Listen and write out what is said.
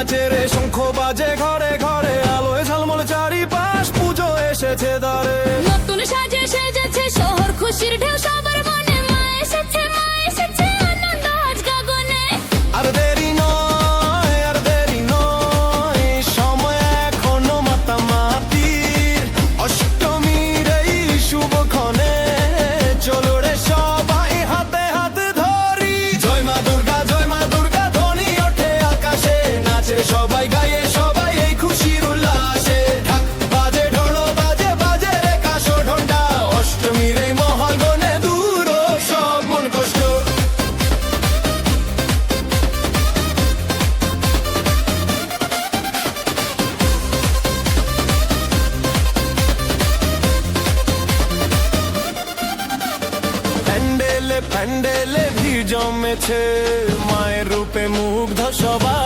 নাচে রে শঙ্খ বাজে ঘরে ঘরে, আলোয় ঝলমল চারিপাশ, পুজো এসেছে দ্বারে। নতুন সাজে সেজেছে শহর, খুশির ঢেউ সবার মনে, মা এসেছে আনন্দ আজ গগনে। আর দেরি নয়, আর দেরি নয়, সময় এখনো মাতামাতির। অষ্টমীর এই শুভক্ষণে চলো রে সবাই হাতে হাত ধরি। জয় মা দুর্গা, জয় মা দুর্গা ধ্বনি ওঠে আকাশে, নাচে সবাই গায়ে সবাই এই খুশির উল্লাসে। ঢাক বাজে ঢোল বাজে বাজে রে কাশো ঢোলটা, অষ্টমীর এই মহল গনে দূর সব মন কষ্ট। প্যান্ডেলে প্যান্ডেলে ভিড় জমেছে, মায়ের রূপে মুগ্ধ সবাই।